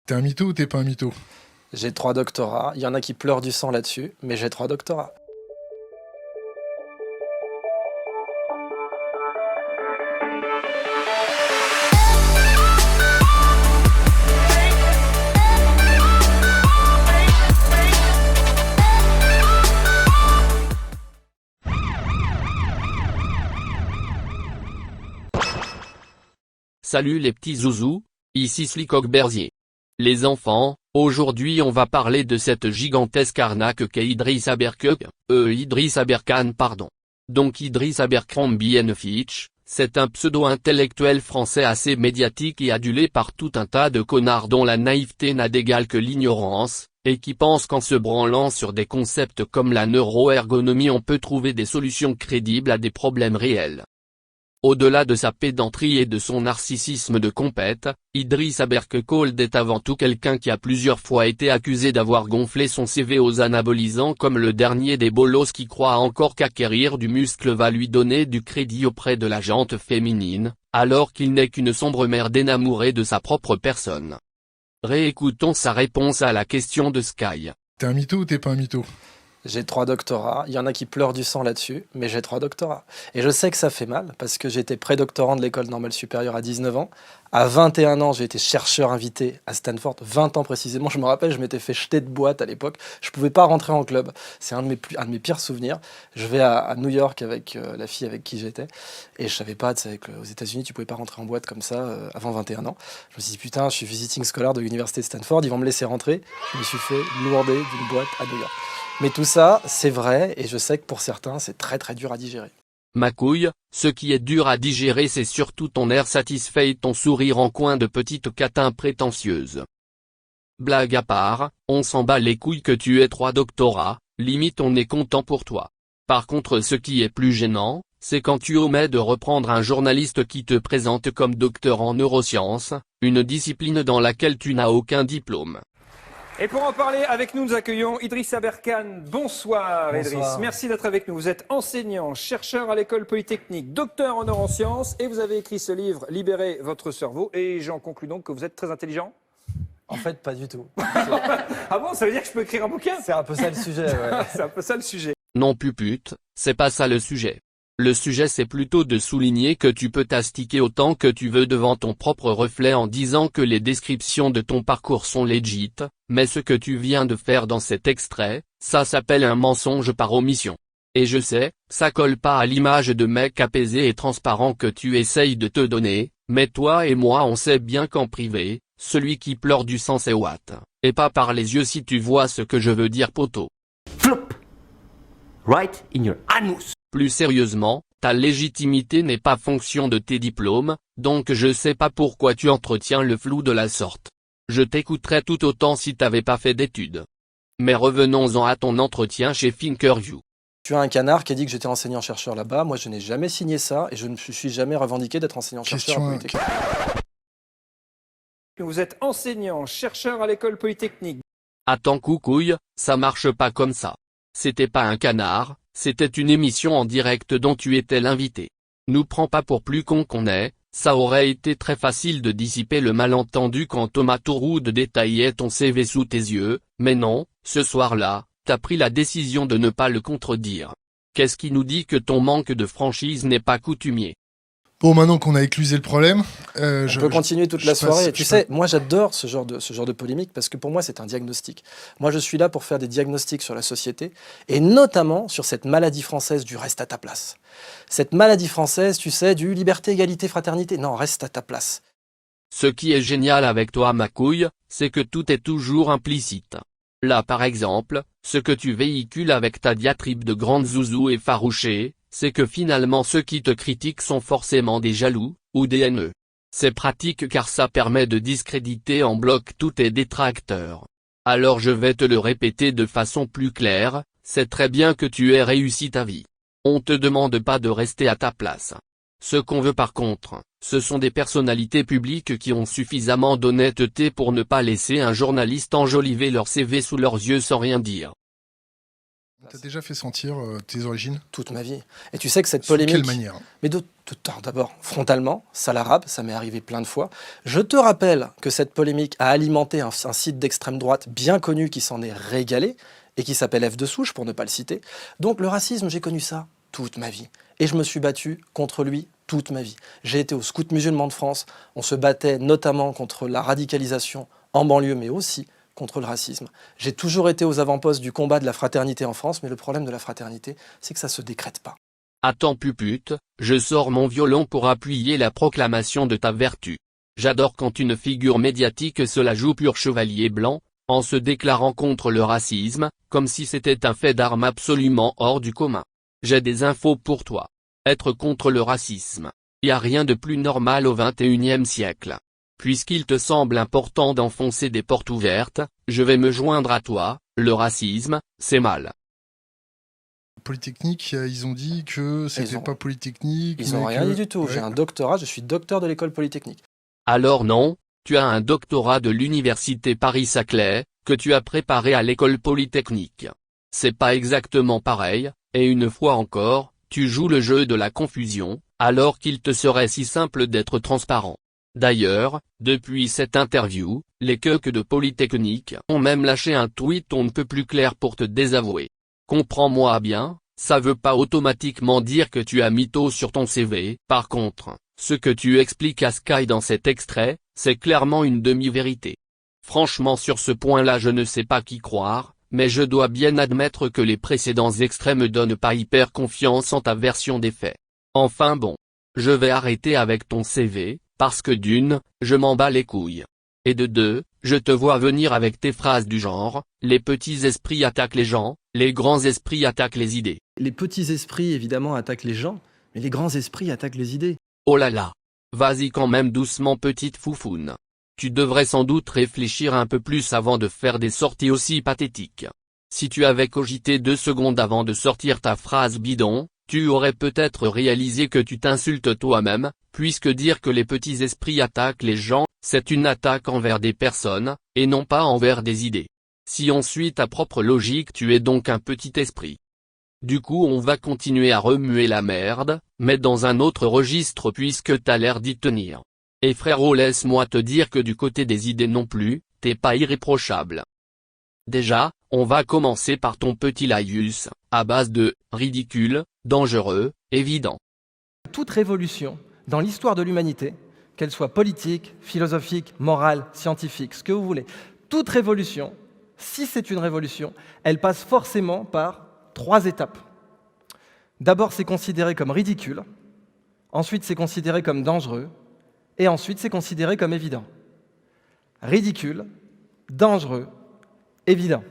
T'es un mytho ou t'es pas un mytho? J'ai 3 doctorats. Il y en a qui pleurent du sang là-dessus, mais j'ai 3 doctorats. Salut les petits zouzous, ici Slicoq Berzier. Les enfants, aujourd'hui on va parler de cette gigantesque arnaque qu'est Idriss Aberkane pardon. Donc Idriss Abercrombie & Fitch, c'est un pseudo-intellectuel français assez médiatique et adulé par tout un tas de connards dont la naïveté n'a d'égal que l'ignorance, et qui pensent qu'en se branlant sur des concepts comme la neuroergonomie on peut trouver des solutions crédibles à des problèmes réels. Au-delà de sa pédanterie et de son narcissisme de compète, Idriss Aberkane est avant tout quelqu'un qui a plusieurs fois été accusé d'avoir gonflé son CV aux anabolisants comme le dernier des bolos qui croit encore qu'acquérir du muscle va lui donner du crédit auprès de la gente féminine, alors qu'il n'est qu'une sombre merde énamourée de sa propre personne. Réécoutons sa réponse à la question de Sky. T'es un mytho ou t'es pas un mytho? J'ai 3 doctorats. Il y en a qui pleurent du sang là-dessus, mais j'ai 3 doctorats. Et je sais que ça fait mal, parce que j'étais prédoctorant de l'école normale supérieure à 19 ans. À 21 ans, j'ai été chercheur invité à Stanford, 20 ans précisément. Je me rappelle, je m'étais fait jeter de boîte à l'époque. Je pouvais pas rentrer en club. C'est un de mes pires souvenirs. Je vais à New York avec la fille avec qui j'étais. Et je savais pas, tu sais, qu'aux États-Unis, tu pouvais pas rentrer en boîte comme ça avant 21 ans. Je me suis dit, putain, je suis visiting scholar de l'université de Stanford, ils vont me laisser rentrer. Je me suis fait lourder d'une boîte à New York. Mais tout ça, c'est vrai, et je sais que pour certains, c'est très très dur à digérer. Ma couille, ce qui est dur à digérer c'est surtout ton air satisfait et ton sourire en coin de petite catin prétentieuse. Blague à part, on s'en bat les couilles que tu aies 3 doctorats, limite on est content pour toi. Par contre ce qui est plus gênant, c'est quand tu omets de reprendre un journaliste qui te présente comme docteur en neurosciences, une discipline dans laquelle tu n'as aucun diplôme. Et pour en parler avec nous, nous accueillons Idriss Aberkane. Bonsoir, Idriss. Merci d'être avec nous. Vous êtes enseignant, chercheur à l'école polytechnique, docteur en neurosciences et vous avez écrit ce livre, Libérez votre cerveau. Et j'en conclus donc que vous êtes très intelligent. En fait, pas du tout. Ah bon, ça veut dire que je peux écrire un bouquin? C'est un peu ça le sujet, ouais. C'est un peu ça le sujet. Non pupute, c'est pas ça le sujet. Le sujet c'est plutôt de souligner que tu peux t'astiquer autant que tu veux devant ton propre reflet en disant que les descriptions de ton parcours sont legit, mais ce que tu viens de faire dans cet extrait, ça s'appelle un mensonge par omission. Et je sais, ça colle pas à l'image de mec apaisé et transparent que tu essayes de te donner, mais toi et moi on sait bien qu'en privé, celui qui pleure du sang c'est Watt, et pas par les yeux si tu vois ce que je veux dire poto. Flop! Right in your anus! Plus sérieusement, ta légitimité n'est pas fonction de tes diplômes, donc je sais pas pourquoi tu entretiens le flou de la sorte. Je t'écouterais tout autant si t'avais pas fait d'études. Mais revenons-en à ton entretien chez Thinkerview. Tu as un canard qui a dit que j'étais enseignant-chercheur là-bas. Moi, je n'ai jamais signé ça et je ne me suis jamais revendiqué d'être enseignant-chercheur à Polytechnique. Vous êtes enseignant, chercheur à l'école polytechnique. Attends coucouille, ça marche pas comme ça. C'était pas un canard, c'était une émission en direct dont tu étais l'invité. Nous prends pas pour plus con qu'on est, ça aurait été très facile de dissiper le malentendu quand Thomas Touroud détaillait ton CV sous tes yeux, mais non, ce soir-là, t'as pris la décision de ne pas le contredire. Qu'est-ce qui nous dit que ton manque de franchise n'est pas coutumier? Bon, maintenant qu'on a éclusé le problème, On peut continuer toute la soirée. Tu sais, moi j'adore ce genre de polémique parce que pour moi c'est un diagnostic. Moi je suis là pour faire des diagnostics sur la société et notamment sur cette maladie française du reste à ta place. Cette maladie française, tu sais, du liberté, égalité, fraternité. Non, reste à ta place. Ce qui est génial avec toi ma couille, c'est que tout est toujours implicite. Là par exemple, ce que tu véhicules avec ta diatribe de grande zouzou effarouchée, c'est que finalement ceux qui te critiquent sont forcément des jaloux, ou des haineux. C'est pratique car ça permet de discréditer en bloc tous tes détracteurs. Alors je vais te le répéter de façon plus claire, c'est très bien que tu aies réussi ta vie. On te demande pas de rester à ta place. Ce qu'on veut par contre, ce sont des personnalités publiques qui ont suffisamment d'honnêteté pour ne pas laisser un journaliste enjoliver leur CV sous leurs yeux sans rien dire. T'as déjà fait sentir tes origines? Toute ma vie. Et tu sais que cette Sous polémique... quelle manière? Mais de te tords d'abord frontalement, sale arabe, ça m'est arrivé plein de fois. Je te rappelle que cette polémique a alimenté un site d'extrême droite bien connu qui s'en est régalé et qui s'appelle F de Souche, pour ne pas le citer. Donc le racisme, j'ai connu ça toute ma vie. Et je me suis battu contre lui toute ma vie. J'ai été au Scout musulman de France, on se battait notamment contre la radicalisation en banlieue, mais aussi contre le racisme. J'ai toujours été aux avant-postes du combat de la fraternité en France, mais le problème de la fraternité, c'est que ça ne se décrète pas. Attends pupute, je sors mon violon pour appuyer la proclamation de ta vertu. J'adore quand une figure médiatique se la joue pur chevalier blanc, en se déclarant contre le racisme, comme si c'était un fait d'armes absolument hors du commun. J'ai des infos pour toi. Être contre le racisme. Y a rien de plus normal au XXIe siècle. Puisqu'il te semble important d'enfoncer des portes ouvertes, je vais me joindre à toi, le racisme, c'est mal. Polytechnique, ils ont dit que c'était pas Polytechnique. Ils n'ont rien dit du tout. Ouais. J'ai un doctorat, je suis docteur de l'école polytechnique. Alors non, tu as un doctorat de l'université Paris-Saclay, que tu as préparé à l'école polytechnique. C'est pas exactement pareil, et une fois encore, tu joues le jeu de la confusion, alors qu'il te serait si simple d'être transparent. D'ailleurs, depuis cette interview, les queuques de Polytechnique ont même lâché un tweet on ne peut plus clair pour te désavouer. Comprends-moi bien, ça veut pas automatiquement dire que tu as mytho sur ton CV. Par contre, ce que tu expliques à Sky dans cet extrait, c'est clairement une demi-vérité. Franchement sur ce point-là je ne sais pas qui croire, mais je dois bien admettre que les précédents extraits me donnent pas hyper confiance en ta version des faits. Enfin bon. Je vais arrêter avec ton CV, parce que d'une, je m'en bats les couilles. Et de deux, je te vois venir avec tes phrases du genre, les petits esprits attaquent les gens, les grands esprits attaquent les idées. Les petits esprits, évidemment, attaquent les gens, mais les grands esprits attaquent les idées. Oh là là. Vas-y quand même doucement petite foufoune. Tu devrais sans doute réfléchir un peu plus avant de faire des sorties aussi pathétiques. Si tu avais cogité 2 secondes avant de sortir ta phrase bidon, tu aurais peut-être réalisé que tu t'insultes toi-même, puisque dire que les petits esprits attaquent les gens, c'est une attaque envers des personnes, et non pas envers des idées. Si on suit ta propre logique tu es donc un petit esprit. Du coup on va continuer à remuer la merde, mais dans un autre registre puisque t'as l'air d'y tenir. Et frérot laisse-moi te dire que du côté des idées non plus, t'es pas irréprochable. Déjà, on va commencer par ton petit laïus, à base de « ridicule », « dangereux », « évident ». Toute révolution, dans l'histoire de l'humanité, qu'elle soit politique, philosophique, morale, scientifique, ce que vous voulez, toute révolution, si c'est une révolution, elle passe forcément par 3 étapes. D'abord, c'est considéré comme ridicule, ensuite c'est considéré comme dangereux, et ensuite c'est considéré comme évident. Ridicule, dangereux, évident.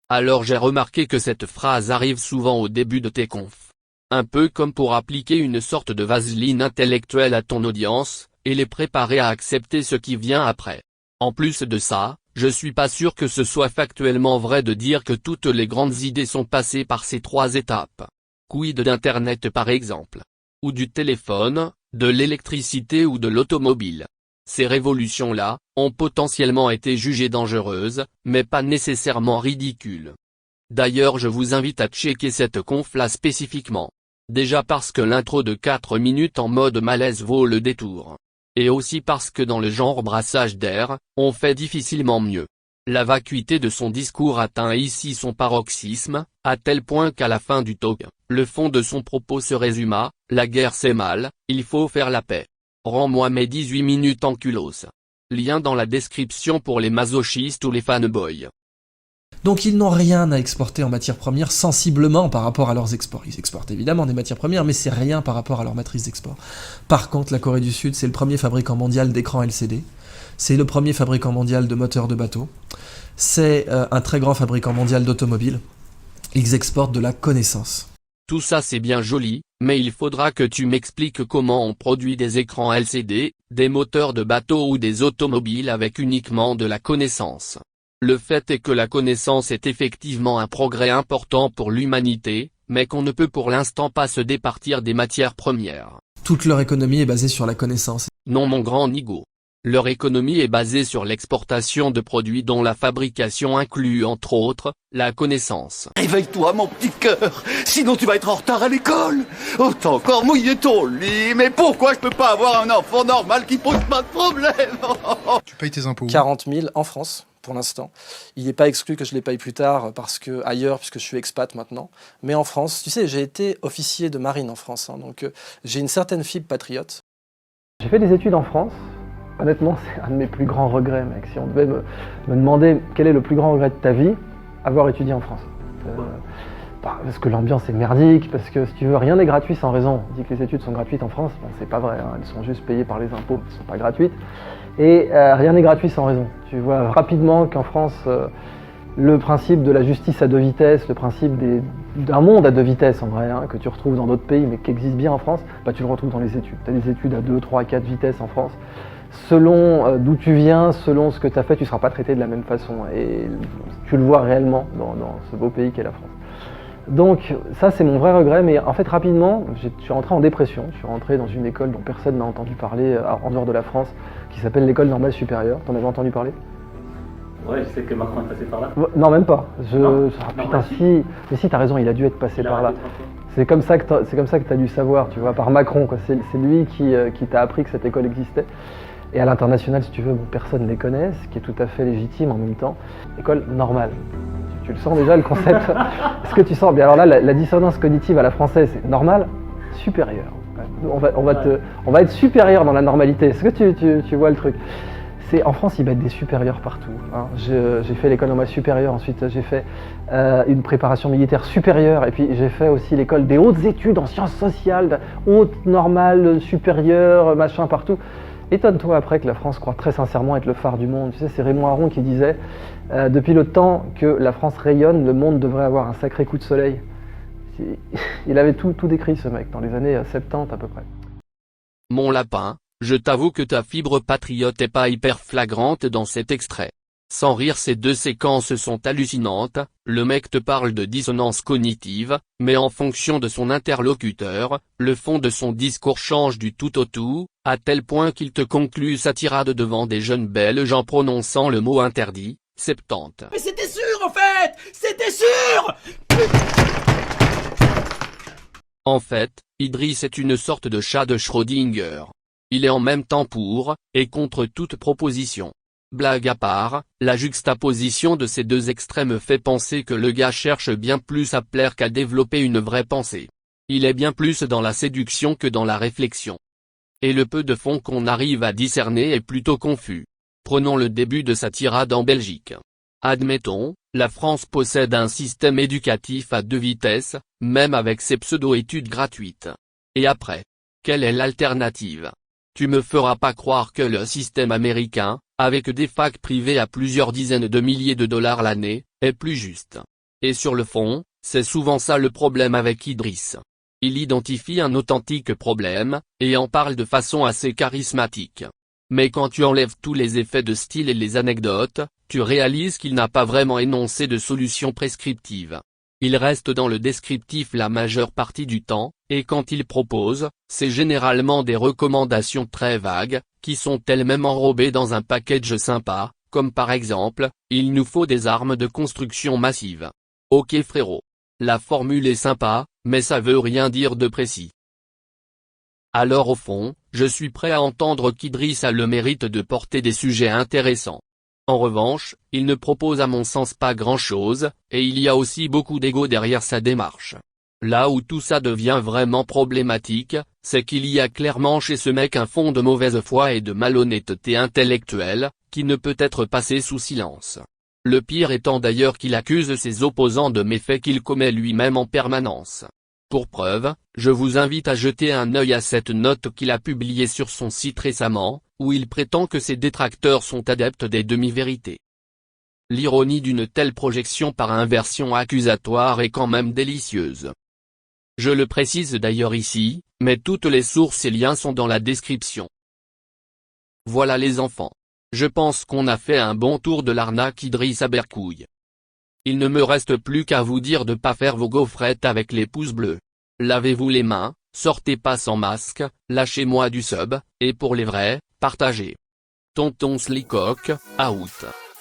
Alors j'ai remarqué que cette phrase arrive souvent au début de tes confs. Un peu comme pour appliquer une sorte de vaseline intellectuelle à ton audience, et les préparer à accepter ce qui vient après. En plus de ça, je suis pas sûr que ce soit factuellement vrai de dire que toutes les grandes idées sont passées par ces 3 étapes. Quid d'Internet par exemple? Ou du téléphone, de l'électricité ou de l'automobile? Ces révolutions-là, ont potentiellement été jugées dangereuses, mais pas nécessairement ridicules. D'ailleurs je vous invite à checker cette conf-là spécifiquement. Déjà parce que l'intro de 4 minutes en mode malaise vaut le détour. Et aussi parce que dans le genre brassage d'air, on fait difficilement mieux. La vacuité de son discours atteint ici son paroxysme, à tel point qu'à la fin du talk, le fond de son propos se résuma, la guerre c'est mal, il faut faire la paix. Rends-moi mes 18 minutes en culos. Lien dans la description pour les masochistes ou les fanboys. Donc ils n'ont rien à exporter en matières premières sensiblement par rapport à leurs exports. Ils exportent évidemment des matières premières, mais c'est rien par rapport à leur matrice d'export. Par contre, la Corée du Sud, c'est le premier fabricant mondial d'écrans LCD. C'est le premier fabricant mondial de moteurs de bateaux. C'est un très grand fabricant mondial d'automobiles. Ils exportent de la connaissance. Tout ça c'est bien joli, mais il faudra que tu m'expliques comment on produit des écrans LCD, des moteurs de bateaux ou des automobiles avec uniquement de la connaissance. Le fait est que la connaissance est effectivement un progrès important pour l'humanité, mais qu'on ne peut pour l'instant pas se départir des matières premières. Toute leur économie est basée sur la connaissance. Non mon grand nigo. Leur économie est basée sur l'exportation de produits dont la fabrication inclut entre autres, la connaissance. Réveille-toi mon petit cœur, sinon tu vas être en retard à l'école. Oh, t'as encore mouillé ton lit, mais pourquoi je peux pas avoir un enfant normal qui pose pas de problème? Tu payes tes impôts où? 40 000 en France, pour l'instant. Il n'est pas exclu que je les paye plus tard parce que ailleurs, puisque je suis expat maintenant. Mais en France, tu sais, j'ai été officier de marine en France, hein, donc j'ai une certaine fibre patriote. J'ai fait des études en France. Honnêtement, c'est un de mes plus grands regrets, mec. Si on devait me demander quel est le plus grand regret de ta vie, avoir étudié en France. Parce que l'ambiance est merdique, parce que si tu veux, rien n'est gratuit sans raison. On dit que les études sont gratuites en France, bon, c'est pas vrai, hein. Elles sont juste payées par les impôts, elles ne sont pas gratuites. Et rien n'est gratuit sans raison. Tu vois rapidement qu'en France, le principe de la justice à deux vitesses, le principe d'un monde à deux vitesses en vrai, hein, que tu retrouves dans d'autres pays mais qui existe bien en France, bah, tu le retrouves dans les études. Tu as des études à 2, 3, 4 vitesses en France. Selon d'où tu viens, selon ce que tu as fait, tu ne seras pas traité de la même façon. Et tu le vois réellement dans ce beau pays qu'est la France. Donc ça c'est mon vrai regret, mais en fait rapidement, je suis rentré en dépression. Je suis rentré dans une école dont personne n'a entendu parler en dehors de la France, qui s'appelle l'école normale supérieure. T'en avais entendu parler? Ouais, je sais que Macron est passé par là. Non, même pas. Non. Putain, si. Mais si, t'as raison, il a dû être passé par là. C'est comme ça que t'as dû savoir, tu vois, par Macron, quoi. C'est lui qui t'a appris que cette école existait. Et à l'international, si tu veux, personne ne les connaît, ce qui est tout à fait légitime en même temps. École normale. Tu le sens déjà, le concept. Est-ce que tu sens bien? Alors là, la dissonance cognitive à la française, c'est normal, supérieur. On va être supérieur dans la normalité. Est-ce que tu vois le truc? En France, ils mettent des supérieurs partout. Hein. J'ai fait l'école normale supérieure, ensuite j'ai fait une préparation militaire supérieure, et puis j'ai fait aussi l'école des hautes études en sciences sociales, haute, normale, supérieure, machin, partout. Étonne-toi après que la France croit très sincèrement être le phare du monde. Tu sais, c'est Raymond Aron qui disait depuis le temps que la France rayonne, le monde devrait avoir un sacré coup de soleil. Il avait tout décrit, ce mec, dans les années 70 à peu près. Mon lapin, je t'avoue que ta fibre patriote est pas hyper flagrante dans cet extrait. Sans rire, ces deux séquences sont hallucinantes. Le mec te parle de dissonance cognitive, mais en fonction de son interlocuteur, le fond de son discours change du tout au tout, à tel point qu'il te conclut sa tirade devant des jeunes Belges en prononçant le mot interdit, 70. Mais c'était sûr en fait! C'était sûr! En fait, Idriss est une sorte de chat de Schrödinger. Il est en même temps pour, et contre toute proposition. Blague à part, la juxtaposition de ces deux extrêmes fait penser que le gars cherche bien plus à plaire qu'à développer une vraie pensée. Il est bien plus dans la séduction que dans la réflexion. Et le peu de fond qu'on arrive à discerner est plutôt confus. Prenons le début de sa tirade en Belgique. Admettons, la France possède un système éducatif à deux vitesses, même avec ses pseudo-études gratuites. Et après? Quelle est l'alternative? Tu me feras pas croire que le système américain, avec des facs privées à plusieurs dizaines de milliers de dollars l'année, est plus juste. Et sur le fond, c'est souvent ça le problème avec Idriss. Il identifie un authentique problème, et en parle de façon assez charismatique. Mais quand tu enlèves tous les effets de style et les anecdotes, tu réalises qu'il n'a pas vraiment énoncé de solution prescriptive. Il reste dans le descriptif la majeure partie du temps, et quand il propose, c'est généralement des recommandations très vagues, qui sont elles-mêmes enrobées dans un package sympa, comme par exemple, il nous faut des armes de construction massive. Ok frérot. La formule est sympa, mais ça veut rien dire de précis. Alors au fond, je suis prêt à entendre qu'Idriss a le mérite de porter des sujets intéressants. En revanche, il ne propose à mon sens pas grand-chose, et il y a aussi beaucoup d'ego derrière sa démarche. Là où tout ça devient vraiment problématique, c'est qu'il y a clairement chez ce mec un fond de mauvaise foi et de malhonnêteté intellectuelle, qui ne peut être passé sous silence. Le pire étant d'ailleurs qu'il accuse ses opposants de méfaits qu'il commet lui-même en permanence. Pour preuve, je vous invite à jeter un œil à cette note qu'il a publiée sur son site récemment, où il prétend que ses détracteurs sont adeptes des demi-vérités. L'ironie d'une telle projection par inversion accusatoire est quand même délicieuse. Je le précise d'ailleurs ici, mais toutes les sources et liens sont dans la description. Voilà les enfants. Je pense qu'on a fait un bon tour de l'arnaque Idriss Abercouille. Il ne me reste plus qu'à vous dire de pas faire vos gaufrettes avec les pouces bleus. Lavez-vous les mains, sortez pas sans masque, lâchez-moi du sub, et pour les vrais, partagez. Tonton Slicock, out.